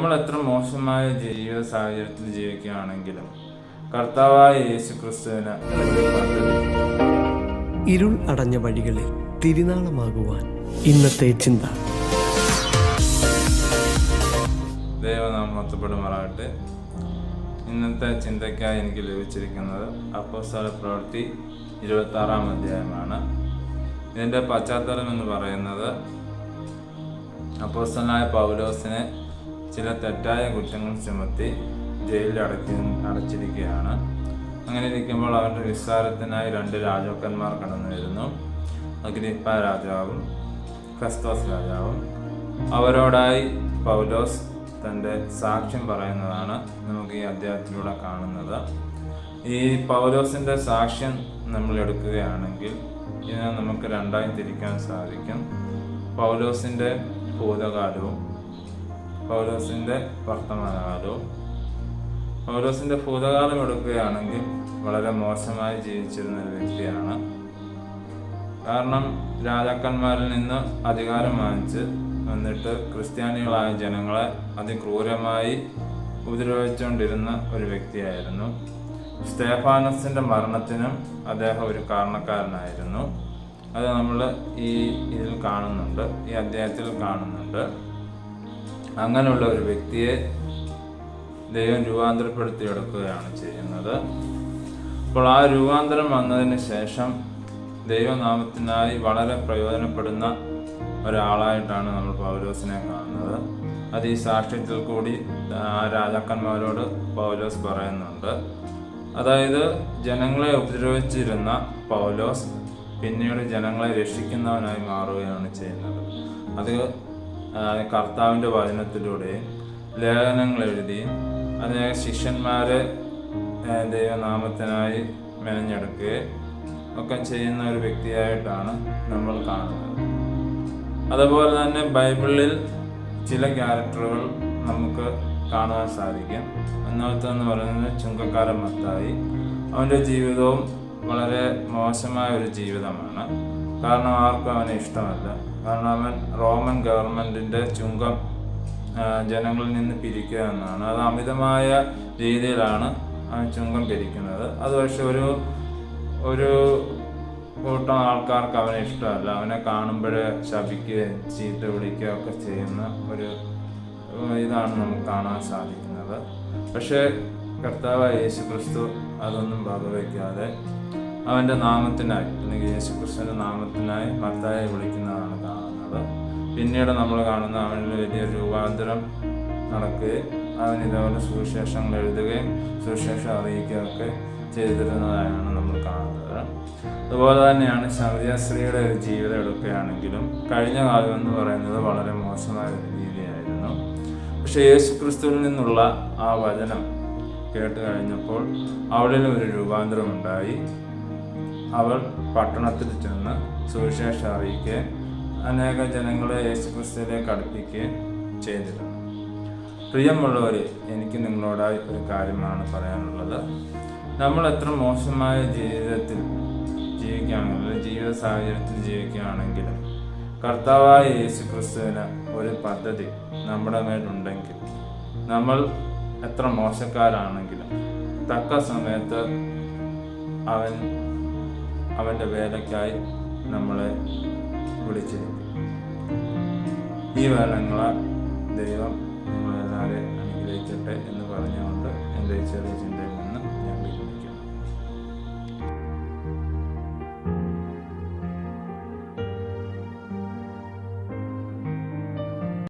നമ്മൾ എത്ര മോശമായ ജീവിത സാഹചര്യത്തിൽ ജീവിക്കുകയാണെങ്കിലും കർത്താവായ യേശു ക്രിസ്തുവിന് ഇരുൾ അടഞ്ഞ വഴികളിൽ തിരുനാളമാകുവാൻ ഇന്നത്തെ ചിന്ത. ദൈവനാമം മഹത്വപ്പെടുമാറാകട്ടെ. ഇന്നത്തെ ചിന്തയ്ക്കായി എനിക്ക് ലഭിച്ചിരിക്കുന്നത് അപ്പോസ്തല പ്രവൃത്തി 26-ാം അധ്യായമാണ്. ഇതിൻ്റെ പശ്ചാത്തലം എന്ന് പറയുന്നത് അപ്പോസ്തലനായ പൗലോസിനെ ചില തെറ്റായ കുറ്റങ്ങൾ ചുമത്തി ജയിലിൽ അടച്ചിരിക്കുകയാണ്. അങ്ങനെ ഇരിക്കുമ്പോൾ അവൻ്റെ വിസ്താരത്തിനായി 2 രാജാക്കന്മാർ കടന്നു വരുന്നു. അഗ്രിപ്പ രാജാവും ഫെസ്തോസ് രാജാവും. അവരോടായി പൗലോസ് തൻ്റെ സാക്ഷ്യം പറയുന്നതാണ് നമുക്ക് ഈ അധ്യായത്തിലൂടെ കാണുന്നത്. ഈ പൗലോസിൻ്റെ സാക്ഷ്യം നമ്മൾ എടുക്കുകയാണെങ്കിൽ ഇതിനെ നമുക്ക് 2ആയി തിരിക്കാൻ സാധിക്കും. പൗലോസിൻ്റെ ഭൂതകാലവും പൗലോസിൻ്റെ വർത്തമാനകാലവും. പൗലോസിൻ്റെ ഭൂതകാലം എടുക്കുകയാണെങ്കിൽ വളരെ മോശമായി ജീവിച്ചിരുന്ന ഒരു വ്യക്തിയാണ്. കാരണം രാജാക്കന്മാരിൽ നിന്ന് അധികാരം വാങ്ങിച്ച് എന്നിട്ട് ക്രിസ്ത്യാനികളായ ജനങ്ങളെ അതിക്രൂരമായി ഉപദ്രവിച്ചുകൊണ്ടിരുന്ന ഒരു വ്യക്തിയായിരുന്നു. സ്തേഫാനസിൻ്റെ മരണത്തിനും അദ്ദേഹം ഒരു കാരണക്കാരനായിരുന്നു. അത് നമ്മൾ ഇതിൽ കാണുന്നുണ്ട്, ഈ അധ്യായത്തിൽ കാണുന്നുണ്ട്. അങ്ങനെയുള്ള ഒരു വ്യക്തിയെ ദൈവം രൂപാന്തരപ്പെടുത്തിയെടുക്കുകയാണ് ചെയ്യുന്നത്. അപ്പോൾ ആ രൂപാന്തരം വന്നതിന് ശേഷം ദൈവനാമത്തിനായി വളരെ പ്രയോജനപ്പെടുന്ന ഒരാളായിട്ടാണ് നമ്മൾ പൗലോസിനെ കാണുന്നത്. അത് ഈ സാക്ഷ്യത്തിൽ കൂടി രാജാക്കന്മാരോട് പൗലോസ് പറയുന്നുണ്ട്. അതായത് ജനങ്ങളെ ഉപദ്രവിച്ചിരുന്ന പൗലോസ് പിന്നീട് ജനങ്ങളെ രക്ഷിക്കുന്നവനായി മാറുകയാണ് ചെയ്യുന്നത്. അത് കർത്താവിൻ്റെ വചനത്തിലൂടെയും ലേഖനങ്ങൾ എഴുതിയും അതിനെ ശിഷ്യന്മാരെ ദൈവനാമത്തിനായി മെനഞ്ഞെടുക്കുകയും ഒക്കെ ചെയ്യുന്ന ഒരു വ്യക്തിയായിട്ടാണ് നമ്മൾ കാണുന്നത്. അതുപോലെ തന്നെ ബൈബിളിൽ ചില ക്യാരക്ടറുകൾ നമുക്ക് കാണുവാൻ സാധിക്കും. ഒന്നാമത്തെന്ന് പറയുന്നത് ചുങ്കക്കാരൻ മത്തായി. അവൻ്റെ ജീവിതവും വളരെ മോശമായ ഒരു ജീവിതമാണ്. കാരണം ആർക്കും അവനെ ഇഷ്ടമല്ല. കാരണം അവൻ റോമൻ ഗവൺമെൻറ്റിൻ്റെ ചുങ്കം ജനങ്ങളിൽ നിന്ന് പിരിക്കുക എന്നാണ്. അത് അമിതമായ രീതിയിലാണ് അവൻ ചുങ്കം പിരിക്കുന്നത്. അത് പക്ഷെ ഒരു കൂട്ടം ആൾക്കാർക്ക് അവനെ ഇഷ്ടമല്ല. അവനെ കാണുമ്പോഴേ ശപിക്കുകയും ചീത്ത വിളിക്കുകയും ഒക്കെ ചെയ്യുന്ന ഒരു ഇതാണ് നമുക്ക് കാണാൻ സാധിക്കുന്നത്. പക്ഷേ കർത്താവായ യേശു ക്രിസ്തു അതൊന്നും വകവയ്ക്കാതെ അവൻ്റെ നാമത്തിനായി അല്ലെങ്കിൽ യേശു ക്രിസ്തുവിൻ്റെ നാമത്തിനായി മത്തായെ വിളിക്കുന്നതാണ് കാണുന്നത്. പിന്നീട് നമ്മൾ കാണുന്ന അവനിൽ വലിയൊരു രൂപാന്തരം നടക്കുകയും അവൻ ഇതേപോലെ സുവിശേഷങ്ങൾ എഴുതുകയും സുവിശേഷം അറിയിക്കുകയും ഒക്കെ ചെയ്തിരുന്നതായാണ് നമ്മൾ കാണുന്നത്. അതുപോലെ തന്നെയാണ് ശമരിയ സ്ത്രീയുടെ ഒരു ജീവിതം എടുക്കുകയാണെങ്കിലും കഴിഞ്ഞ കാലം എന്ന് പറയുന്നത് വളരെ മോശമായ ഒരു രീതിയായിരുന്നു. പക്ഷേ യേശു ക്രിസ്തുവിൽ നിന്നുള്ള ആ വചനം കേട്ട് കഴിഞ്ഞപ്പോൾ അവളിൽ ഒരു രൂപാന്തരമുണ്ടായി. അവൾ പട്ടണത്തിൽ ചെന്ന് സുവിശേഷം അറിയിക്കുകയും അനേക ജനങ്ങളെ യേശുക്രിസ്തുവിലേക്ക് അടുപ്പിക്കുകയും ചെയ്തിരുന്നു. പ്രിയമുള്ളവരെ, എനിക്ക് നിങ്ങളോടായി ഒരു കാര്യമാണ് പറയാനുള്ളത്. നമ്മൾ എത്ര മോശമായ ജീവിതത്തിൽ ജീവിക്കുകയാണെങ്കിലും ജീവിത സാഹചര്യത്തിൽ ജീവിക്കുകയാണെങ്കിലും കർത്താവായ യേശുക്രിസ്തുവിന് ഒരു പദ്ധതി നമ്മുടെ മേലുണ്ടെങ്കിൽ നമ്മൾ എത്ര മോശക്കാരാണെങ്കിലും തക്ക സമയത്ത് അവൻ്റെ വേലയ്ക്കായി നമ്മളെ വിളിച്ചിരിക്കും. ഈ വേലങ്ങളാൽ ദൈവം നമ്മളെല്ലാവരെയും അനുഗ്രഹിക്കട്ടെ എന്ന് പറഞ്ഞുകൊണ്ട് എൻ്റെ ചെറിയ ചിന്തയിൽ നിന്ന്